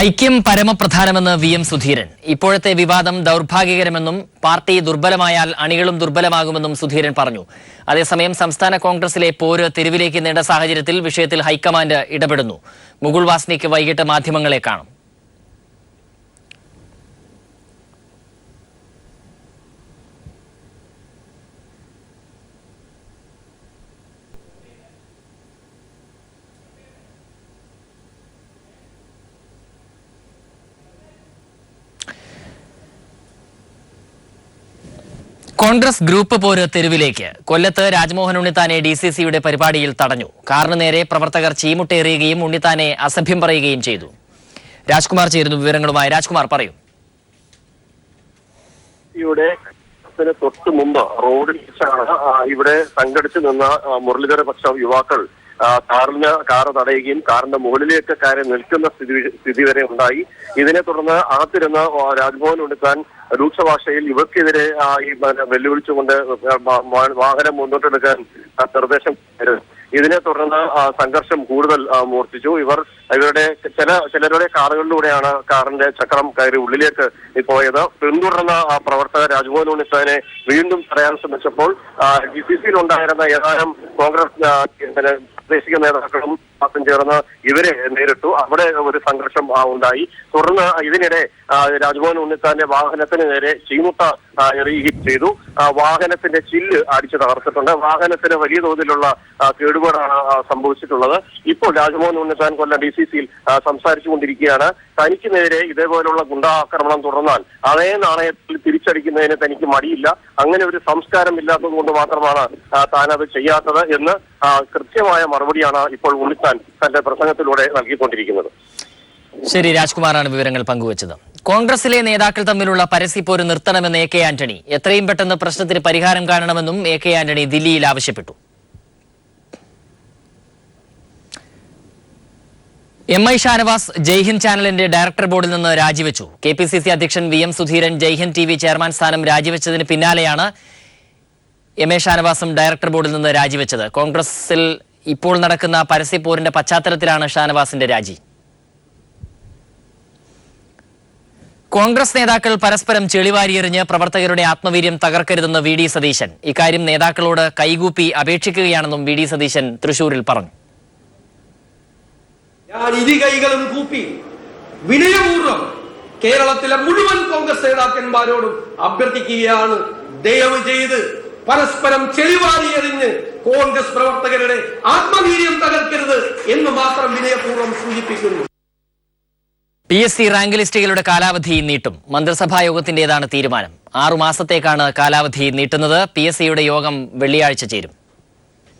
ഐക്യം പരമപ്രധാനമെന്ന് വി.എം. സുധീരൻ. ഇപ്പോഴത്തെ വിവാദം ദൗർഭാഗ്യകരമെന്നും പാർട്ടി ദുർബലമായാൽ അണികളും ദുർബലമാകുമെന്നും സുധീരൻ പറഞ്ഞു. അതേസമയം സംസ്ഥാന കോൺഗ്രസിലെ പോര് തെരുവിലേക്ക് നീണ്ട സാഹചര്യത്തിൽ വിഷയത്തിൽ ഹൈക്കമാൻഡ് ഇടപെടുന്നു. മുകുൾ വാസ്നിക്ക് വൈകിട്ട് മാധ്യമങ്ങളെ കാണും. കോൺഗ്രസ് ഗ്രൂപ്പ് പോര് തെരുവിലേക്ക്. കൊല്ലത്ത് രാജ്മോഹൻ ഉണ്ണിത്താനെ DCCയുടെ പരിപാടിയിൽ തടഞ്ഞു. കാറിന് നേരെ പ്രവർത്തകർ ചീമുട്ടേറിയുകയും ഉണ്ണിത്താനെ അസഭ്യം പറയുകയും ചെയ്തു. രാജ്കുമാർ ചേരുന്നു വിവരങ്ങളുമായി. രാജ്കുമാർ പറയൂ. തൊട്ട് മുമ്പ് റോഡിൽ വെച്ചാണ് ഇവിടെ സംഘടിച്ചു നിന്ന മുരളീധര പക്ഷ യുവാക്കൾ കാറ് തടയുകയും കാറിന്റെ മുകളിലേക്ക് കയറി നിൽക്കുന്ന സ്ഥിതി വരെ ഉണ്ടായി. ഇതിനെ തുടർന്ന് അകത്തിരുന്ന രാജ്മോഹൻ ഉണ്ണിത്താൻ രൂക്ഷ ഭാഷയിൽ ഇവർക്കെതിരെ ഈ വെല്ലുവിളിച്ചുകൊണ്ട് വാഹനം മുന്നോട്ടെടുക്കാൻ നിർദ്ദേശം. ഇതിനെ തുടർന്ന് സംഘർഷം കൂടുതൽ മൂർച്ഛിച്ചു. ഇവരുടെ ചിലരുടെ കാറുകളിലൂടെയാണ് കാറിന്റെ ചക്രം കയറി ഉള്ളിലേക്ക് പോയത്. പിന്തുടർന്ന പ്രവർത്തകർ രാജ്മോഹൻ ഉണ്ണിത്താനെ വീണ്ടും തടയാൻ ശ്രമിച്ചപ്പോൾ DCCയിൽ ഉണ്ടായിരുന്ന ഏതാനും കോൺഗ്രസ് പ്രാദേശിക നേതാക്കളും ചേർന്ന് ഇവരെ നേരിട്ടു. അവിടെ ഒരു സംഘർഷം ഉണ്ടായി. തുടർന്ന് ഇതിനിടെ രാജ്മോഹൻ ഉണ്ണിത്താന്റെ വാഹനത്തിന് നേരെ ചീമുട്ട എറിയുകയും ചെയ്തു. വാഹനത്തിന്റെ ചില്ല് അടിച്ചു തകർത്തിട്ടുണ്ട്. വാഹനത്തിന് വലിയ തോതിലുള്ള കേടുപാടാണ് സംഭവിച്ചിട്ടുള്ളത്. ഇപ്പോൾ രാജ്മോഹൻ ഉണ്ണിത്താൻ കൊല്ലം DCCയിൽ സംസാരിച്ചുകൊണ്ടിരിക്കുകയാണ്. തനിക്ക് നേരെ ഇതേപോലുള്ള ഗുണ്ടാക്രമണം തുടർന്നാൽ അതേ നാണയത്തിൽ തിരിച്ചടിക്കുന്നതിന് തനിക്ക് മടിയില്ല. അങ്ങനെ ഒരു സംസ്കാരം ഇല്ലാത്തത് കൊണ്ട് മാത്രമാണ് താൻ അത് ചെയ്യാത്തത് എന്ന് കൃത്യമായ മറുപടിയാണ് ഇപ്പോൾ ഉണ്ണിത്താൻ തന്റെ പ്രസംഗത്തിലൂടെ നൽകിക്കൊണ്ടിരിക്കുന്നത്. ശരി, രാജ്കുമാറാണ് വിവരങ്ങൾ പങ്കുവച്ചത്. കോൺഗ്രസിലെ നേതാക്കൾ തമ്മിലുള്ള പരസ്യപ്പോര് നിർത്തണമെന്ന് AK ആന്റണി. എത്രയും പെട്ടെന്ന് പ്രശ്നത്തിന് പരിഹാരം കാണണമെന്നും AK ആന്റണി ദില്ലിയിൽ ആവശ്യപ്പെട്ടു. MI ഷാനവാസ് ജയ്ഹിന്ദ് ചാനലിന്റെ ഡയറക്ടർ ബോർഡിൽ നിന്ന് രാജിവെച്ചു. KPCC അധ്യക്ഷൻ V.M. Sudheeran Jaihind TV chairman സ്ഥാനം രാജിവെച്ചതിന് പിന്നാലെയാണ് MA ഷാനവാസും ഡയറക്ടർ ബോർഡിൽ നിന്ന് രാജിവെച്ചത്. കോൺഗ്രസിൽ ഇപ്പോൾ നടക്കുന്ന പരസ്യപ്പോരിന്റെ പശ്ചാത്തലത്തിലാണ് ഷാനവാസിന്റെ രാജി. കോൺഗ്രസ് നേതാക്കൾ പരസ്പരം ചെളിവാരിയെറിഞ്ഞ് പ്രവർത്തകരുടെ ആത്മവീര്യം തകർക്കരുതെന്ന് VD സതീശൻ. ഇക്കാര്യം നേതാക്കളോട് കൈകൂപ്പി അപേക്ഷിക്കുകയാണെന്നും VD സതീശൻ തൃശൂരിൽ പറഞ്ഞു. ഞാൻ ഇരുകൈകളും കൂപ്പി വിനയപൂർവ്വം കേരളത്തിലെ മുഴുവൻ കോൺഗ്രസ് നേതാക്കന്മാരോടും അഭ്യർത്ഥിക്കുകയാണ്. ദയവ് ചെയ്ത് പരസ്പരം ചെളിവാരിയെറിഞ്ഞ് കോൺഗ്രസ് പ്രവർത്തകരുടെ ആത്മവീര്യം തകർക്കരുത് എന്ന് മാത്രം വിനയപൂർവ്വം സൂചിപ്പിക്കുന്നു. PSC റാങ്ക് ലിസ്റ്റുകളുടെ കാലാവധി നീട്ടും. മന്ത്രിസഭാ യോഗത്തിന്റേതാണ് തീരുമാനം. 6 മാസത്തേക്കാണ് കാലാവധി നീട്ടുന്നത്. PSCയുടെ യോഗം വെള്ളിയാഴ്ച ചേരും.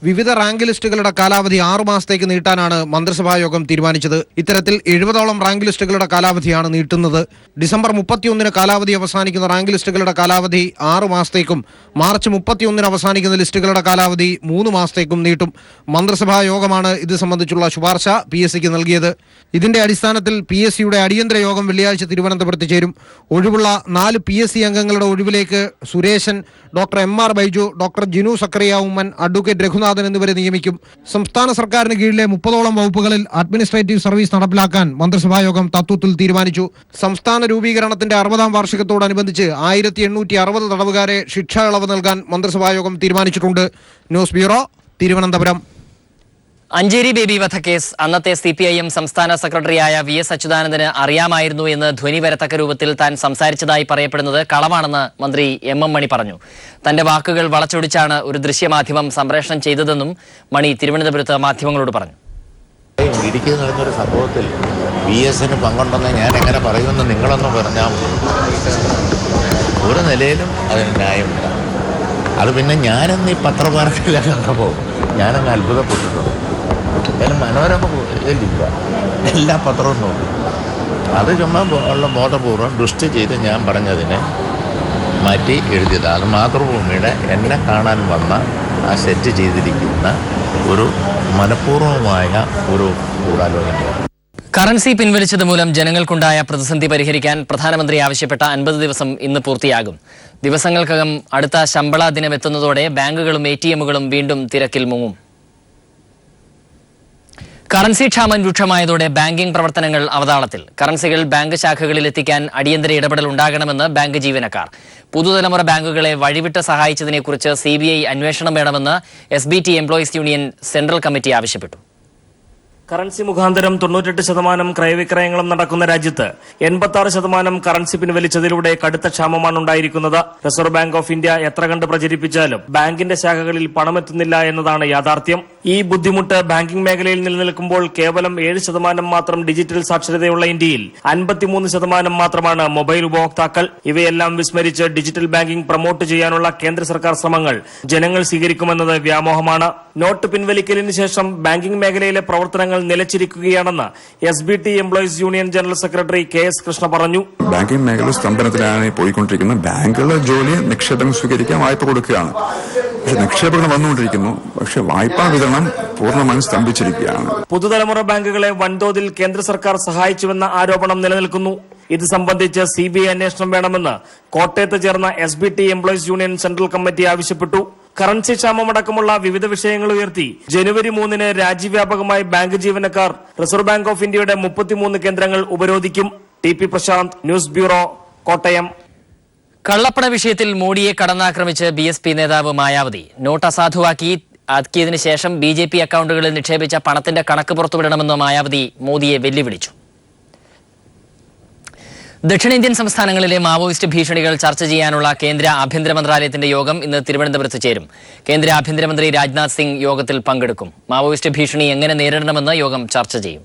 വിവിധ റാങ്ക് ലിസ്റ്റുകളുടെ കാലാവധി 6 മാസത്തേക്ക് നീട്ടാനാണ് മന്ത്രിസഭാ യോഗം തീരുമാനിച്ചത്. ഇത്തരത്തിൽ 70ഓളം റാങ്ക് ലിസ്റ്റുകളുടെ കാലാവധിയാണ് നീട്ടുന്നത്. ഡിസംബർ 31-ന് കാലാവധി അവസാനിക്കുന്ന റാങ്ക് ലിസ്റ്റുകളുടെ കാലാവധി 6 മാസത്തേക്കും മാർച്ച് 31-ന് അവസാനിക്കുന്ന ലിസ്റ്റുകളുടെ കാലാവധി 3 മാസത്തേക്കും നീട്ടും. മന്ത്രിസഭാ യോഗമാണ് ഇത് സംബന്ധിച്ചുള്ള ശുപാർശ PSCക്ക് നൽകിയത്. ഇതിന്റെ അടിസ്ഥാനത്തിൽ PSCയുടെ അടിയന്തര യോഗം വെള്ളിയാഴ്ച തിരുവനന്തപുരത്ത് ചേരും. ഒഴിവുള്ള 4 PSC അംഗങ്ങളുടെ ഒഴിവിലേക്ക് Suresan, doctor MR Baiju, doctor Jinu Sakkariya Oommen, advocate Raghunathan എന്നിവരെ നിയമിക്കും. സംസ്ഥാന സർക്കാരിന് കീഴിലെ 30ഓളം വകുപ്പുകളിൽ അഡ്മിനിസ്ട്രേറ്റീവ് സർവീസ് നടപ്പിലാക്കാൻ മന്ത്രിസഭായോഗം തത്വത്തിൽ തീരുമാനിച്ചു. സംസ്ഥാന രൂപീകരണത്തിന്റെ 60ാം വാർഷികത്തോടനുബന്ധിച്ച് 1860 തടവുകാരെ ശിക്ഷാ ഇളവ് നൽകാൻ മന്ത്രിസഭായോഗം തീരുമാനിച്ചിട്ടുണ്ട്. News bureau, Thiruvananthapuram. അഞ്ചേരി ബേബി വധക്കേസ് അന്നത്തെ CPIM സംസ്ഥാന സെക്രട്ടറിയായ VS അച്യുതാനന്ദന് അറിയാമായിരുന്നു എന്ന് ധ്വനി വരത്തക്ക രൂപത്തിൽ താൻ സംസാരിച്ചതായി പറയപ്പെടുന്നത് കളവാണെന്ന് മന്ത്രി MM മണി പറഞ്ഞു. തന്റെ വാക്കുകൾ വളച്ചൊടിച്ചാണ് ഒരു ദൃശ്യമാധ്യമം സംപ്രേഷണം ചെയ്തതെന്നും മണി തിരുവനന്തപുരത്ത് മാധ്യമങ്ങളോട് പറഞ്ഞു. ഇടുക്കിയിൽ നടന്നൊരു സംഭവത്തിൽ VSന് പങ്കുണ്ടെന്ന് ഞാൻ എങ്ങനെ പറയുമെന്ന് നിങ്ങളൊന്ന് പറഞ്ഞാൽ ഒരു നിലയിലും അതിന് ന്യായമില്ല. അത് പിന്നെ ഞാനെന്ന് ഈ പത്രവാർത്തയിലൊക്കെ കണ്ടപ്പോൾ ഞാനങ്ങ് അത്ഭുതപ്പെട്ടിട്ടുണ്ട്. എന്തായാലും മനോരമ ഇല്ല, എല്ലാ പത്രവും നോക്കും. അത് ചുമ്മാ ഉള്ള ബോധപൂർവ്വം ദുഷ്ടി ചെയ്ത് ഞാൻ പറഞ്ഞതിനെ മാറ്റി എഴുതിയത്. അത് മാതൃഭൂമിയുടെ എന്നെ കാണാൻ വന്ന ആ സെറ്റ് ചെയ്തിരിക്കുന്ന ഒരു മനഃപൂർവ്വമായ ഒരു ഗൂഢാലോചനയാണ്. കറൻസി പിൻവലിച്ചത് മൂലം ജനങ്ങൾക്കുണ്ടായ പ്രതിസന്ധി പരിഹരിക്കാൻ പ്രധാനമന്ത്രി ആവശ്യപ്പെട്ട 50 ദിവസം ഇന്ന് പൂർത്തിയാകും. ദിവസങ്ങൾക്കകം അടുത്ത ശമ്പള ദിനമെത്തുന്നതോടെ ബാങ്കുകളും ATMകളും വീണ്ടും തിരക്കിൽ മുങ്ങും. കറൻസി ക്ഷാമം രൂക്ഷമായതോടെ ബാങ്കിംഗ് പ്രവർത്തനങ്ങൾ അവതാളത്തിൽ. കറൻസികൾ ബാങ്ക് ശാഖകളിൽ എത്തിക്കാൻ അടിയന്തര ഇടപെടൽ ഉണ്ടാകണമെന്ന് ബാങ്ക് ജീവനക്കാർ. പുതുതലമുറ ബാങ്കുകളെ വഴിവിട്ട് സഹായിച്ചതിനെക്കുറിച്ച് CBI അന്വേഷണം വേണമെന്ന് SBT employees union central committee ആവശ്യപ്പെട്ടു. കറൻസി മുഖാന്തരം 98% ക്രയവിക്രയങ്ങളും നടക്കുന്ന രാജ്യത്ത് 86% കറൻസി പിൻവലിച്ചതിലൂടെ കടുത്ത ക്ഷാമമാണ് ഉണ്ടായിരിക്കുന്നത്. റിസർവ് ബാങ്ക് ഓഫ് ഇന്ത്യ എത്ര കണ്ട് പ്രചരിപ്പിച്ചാലും ബാങ്കിന്റെ ശാഖകളിൽ പണമെത്തുന്നില്ല എന്നതാണ് യാഥാർത്ഥ്യം. ഈ ബുദ്ധിമുട്ട് ബാങ്കിംഗ് മേഖലയിൽ നിലനിൽക്കുമ്പോൾ കേവലം 7% മാത്രം ഡിജിറ്റൽ സാക്ഷരതയുള്ള ഇന്ത്യയിൽ 53% മാത്രമാണ് മൊബൈൽ ഉപഭോക്താക്കൾ. ഇവയെല്ലാം വിസ്മരിച്ച് ഡിജിറ്റൽ ബാങ്കിംഗ് പ്രൊമോട്ട് ചെയ്യാനുള്ള കേന്ദ്ര സർക്കാർ ശ്രമങ്ങൾ ജനങ്ങൾ സ്വീകരിക്കുമെന്നത് വ്യാമോഹമാണ്. നോട്ട് പിൻവലിക്കലിന് ശേഷം ബാങ്കിംഗ് മേഖലയിലെ പ്രവർത്തനങ്ങൾ നിലച്ചിരിക്കുകയാണെന്ന് SBT employees union general secretary KS Krishna പറഞ്ഞു. ബാങ്കിംഗ് മേഖല സ്തംഭനത്തിലാണ് പോയിക്കൊണ്ടിരിക്കുന്നത്. ബാങ്കുകളുടെ ജോലി നിക്ഷേപങ്ങൾ സ്വീകരിക്കാൻ വായ്പ കൊടുക്കുകയാണ്. പക്ഷെ നിക്ഷേപങ്ങൾ വന്നുകൊണ്ടിരിക്കുന്നു. പക്ഷെ വായ്പാ വിതരണം പൂർണ്ണമായും സ്തംഭിച്ചിരിക്കുകയാണ്. പുതുതലമുറ ബാങ്കുകളെ വൻതോതിൽ കേന്ദ്ര സർക്കാർ സഹായിച്ചുവെന്ന ആരോപണം നിലനിൽക്കുന്നു. ഇത് സംബന്ധിച്ച് CBI അന്വേഷണം വേണമെന്ന് കോട്ടയത്ത് ചേർന്ന SBT employees union central committee ആവശ്യപ്പെട്ടു. കറൻസി ക്ഷാമമടക്കമുള്ള വിവിധ വിഷയങ്ങൾ ഉയർത്തി ജനുവരി 3 രാജ്യവ്യാപകമായി ബാങ്ക് ജീവനക്കാർ റിസർവ് ബാങ്ക് ഓഫ് ഇന്ത്യയുടെ 33 കേന്ദ്രങ്ങൾ ഉപരോധിക്കും. TP Prasanth, news bureau, Kottayam. കള്ളപ്പണ വിഷയത്തിൽ മോഡിയെ കടന്നാക്രമിച്ച് BSP നേതാവ് മായാവതി. നോട്ട് അസാധുവാക്കിയതിനു ശേഷം BJP അക്കൌണ്ടുകളിൽ നിക്ഷേപിച്ച പണത്തിന്റെ കണക്ക് പുറത്തുവിടണമെന്ന് മായാവതി മോദിയെ വെല്ലുവിളിച്ചു. ദക്ഷിണേന്ത്യൻ സംസ്ഥാനങ്ങളിലെ മാവോയിസ്റ്റ് ഭീഷണികൾ ചർച്ച ചെയ്യാനുള്ള കേന്ദ്ര ആഭ്യന്തര മന്ത്രാലയത്തിന്റെ യോഗം ഇന്ന് തിരുവനന്തപുരത്ത് ചേരും. കേന്ദ്ര ആഭ്യന്തരമന്ത്രി രാജ്നാഥ് സിംഗ് യോഗത്തിൽ പങ്കെടുക്കും. മാവോയിസ്റ്റ് ഭീഷണി എങ്ങനെ നേരിടണമെന്ന് യോഗം ചർച്ച ചെയ്യും.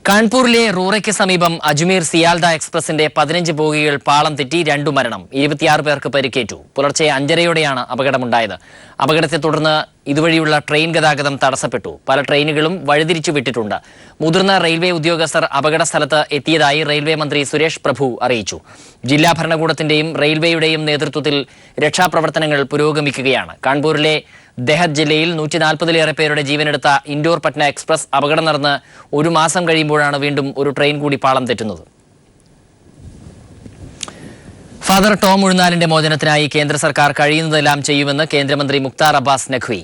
കാൺപൂരിലെ റൂറയ്ക്ക് സമീപം അജ്മീർ സിയാൽദ എക്സ്പ്രസിന്റെ 15 ബോഗികൾ പാളം തെറ്റി 2 മരണം, 26 പേർക്ക് പരിക്കേറ്റു. പുലർച്ചെ 5:30യോടെയാണ് അപകടമുണ്ടായത്. അപകടത്തെ തുടർന്ന് ഇതുവഴിയുള്ള ട്രെയിൻ ഗതാഗതം തടസ്സപ്പെട്ടു. പല ട്രെയിനുകളും വഴിതിരിച്ചു വിട്ടിട്ടുണ്ട്. മുതിർന്ന റെയിൽവേ ഉദ്യോഗസ്ഥർ അപകട സ്ഥലത്ത് എത്തിയതായി റെയിൽവേ മന്ത്രി സുരേഷ് പ്രഭു അറിയിച്ചു. ജില്ലാ ഭരണകൂടത്തിന്റെയും റെയിൽവേയുടെയും നേതൃത്വത്തിൽ രക്ഷാപ്രവർത്തനങ്ങൾ പുരോഗമിക്കുകയാണ്. കാൺപൂരിലെ ദെഹത് ജില്ലയിൽ 140-ലേറെ പേരുടെ ജീവനെടുത്ത ഇൻഡോർ പട്ന എക്സ്പ്രസ് അപകടം നടന്ന് 1 മാസം കഴിയുമ്പോഴാണ് വീണ്ടും ഒരു ട്രെയിൻ കൂടി പാളം തെറ്റുന്നത്. ഫാദർ ടോം ഉഴുന്നാലിന്റെ മോചനത്തിനായി കേന്ദ്ര സർക്കാർ കഴിയുന്നതെല്ലാം ചെയ്യുമെന്ന് കേന്ദ്രമന്ത്രി മുക്താർ അബ്ബാസ് നഖ്വി.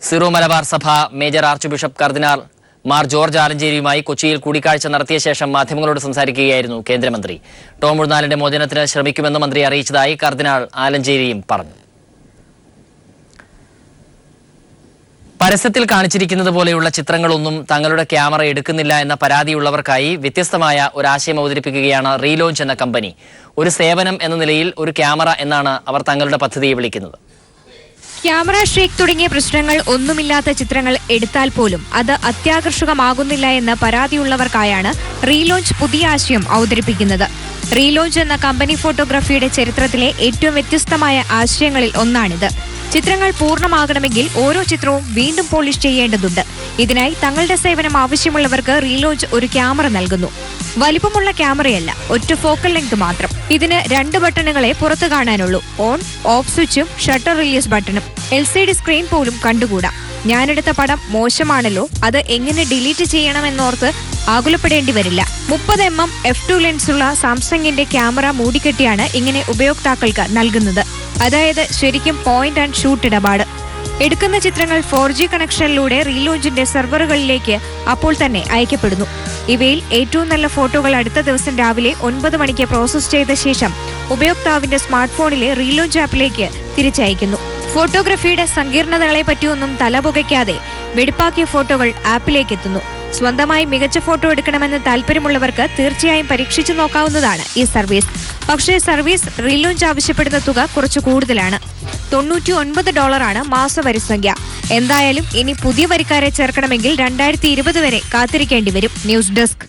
സിറോ മലബാർ സഭ മേജർ ആർച്ച് ബിഷപ്പ് കർദിനാൾ മാർ ജോർജ് ആലഞ്ചേരിയുമായി കൊച്ചിയിൽ കൂടിക്കാഴ്ച നടത്തിയ ശേഷം മാധ്യമങ്ങളോട് സംസാരിക്കുകയായിരുന്നു കേന്ദ്രമന്ത്രി. ടോം ഉഴുന്നാലിന്റെ മോചനത്തിന് ശ്രമിക്കുമെന്ന് മന്ത്രി അറിയിച്ചതായി കർദിനാൾ ആലഞ്ചേരിയും പറഞ്ഞു. പരസ്യത്തിൽ കാണിച്ചിരിക്കുന്നത് പോലെയുള്ള ചിത്രങ്ങളൊന്നും തങ്ങളുടെ ക്യാമറ എടുക്കുന്നില്ല എന്ന പരാതിയുള്ളവർക്കായി വ്യത്യസ്തമായ ഒരാശയം അവതരിപ്പിക്കുകയാണ് റീലോഞ്ച് എന്ന കമ്പനി. ഒരു സേവനം എന്ന നിലയിൽ ഒരു ക്യാമറ എന്നാണ് അവർ തങ്ങളുടെ പദ്ധതിയെ വിളിക്കുന്നത്. ക്യാമറ ഷേക്ക് തുടങ്ങിയ പ്രശ്നങ്ങൾ ഒന്നുമില്ലാത്ത ചിത്രങ്ങൾ എടുത്താൽ പോലും അത് അത്യാകർഷകമാകുന്നില്ല എന്ന പരാതിയുള്ളവർക്കായാണ് റീലോഞ്ച് പുതിയ ആശയം അവതരിപ്പിക്കുന്നത്. റീലോഞ്ച് എന്ന കമ്പനി ഫോട്ടോഗ്രാഫിയുടെ ചരിത്രത്തിലെ ഏറ്റവും വ്യത്യസ്തമായ ആശയങ്ങളിൽ ഒന്നാണിത്. ചിത്രങ്ങൾ പൂർണ്ണമാകണമെങ്കിൽ ഓരോ ചിത്രവും വീണ്ടും പോളിഷ് ചെയ്യേണ്ടതുണ്ട്. ഇതിനായി തങ്ങളുടെ സേവനം ആവശ്യമുള്ളവർക്ക് റീലോഞ്ച് ഒരു ക്യാമറ നൽകുന്നു. വലിപ്പമുള്ള ക്യാമറയല്ല, ഒറ്റ ഫോക്കൽ ലെങ്ത് മാത്രം. ഇതിന് 2 ബട്ടണുകളെ പുറത്തു കാണാനുള്ളൂ, ഓൺ ഓഫ് സ്വിച്ചും ഷട്ടർ റിലീസ് ബട്ടണും. LCD സ്ക്രീൻ പോലും കണ്ടുകൂടാ. ഞാനെടുത്ത പടം മോശമാണല്ലോ, അത് എങ്ങനെ ഡിലീറ്റ് ചെയ്യണമെന്നോർത്ത് ആകുലപ്പെടേണ്ടി വരില്ല. 30mm f2 ലെൻസുള്ള സാംസങ്ങിന്റെ ക്യാമറ മൂടിക്കെട്ടിയാണ് ഇങ്ങനെ ഉപയോക്താക്കൾക്ക് നൽകുന്നത്. അതായത് ശരിക്കും പോയിന്റ് ആൻഡ് ഷൂട്ട് ഇടപാട്. എടുക്കുന്ന ചിത്രങ്ങൾ 4G കണക്ഷനിലൂടെ റീലോഞ്ചിന്റെ സെർവറുകളിലേക്ക് അപ്പോൾ തന്നെ അയക്കപ്പെടുന്നു. ഇവയിൽ ഏറ്റവും നല്ല ഫോട്ടോകൾ അടുത്ത ദിവസം രാവിലെ 9 മണിക്ക് പ്രോസസ് ചെയ്ത ശേഷം ഉപയോക്താവിന്റെ സ്മാർട്ട് ഫോണിലെ റീലോഞ്ച് ആപ്പിലേക്ക് തിരിച്ചയക്കുന്നു. ഫോട്ടോഗ്രാഫിയുടെ സങ്കീർണതകളെ പറ്റിയൊന്നും തലപുകയ്ക്കാതെ വെടിപ്പാക്കിയ ഫോട്ടോകൾ ആപ്പിലേക്ക് എത്തുന്നു. സ്വന്തമായി മികച്ച ഫോട്ടോ എടുക്കണമെന്ന് താല്പര്യമുള്ളവർക്ക് തീർച്ചയായും പരീക്ഷിച്ചു നോക്കാവുന്നതാണ് ഈ സർവീസ്. പക്ഷേ സർവീസ് റീലോഞ്ച് ആവശ്യപ്പെടുന്ന തുക കുറച്ചു കൂടുതലാണ്. $99 മാസ വരിസംഖ്യ. എന്തായാലും ഇനി പുതിയ വരിക്കാരെ ചേർക്കണമെങ്കിൽ 2020 വരെ കാത്തിരിക്കേണ്ടി വരും. News desk.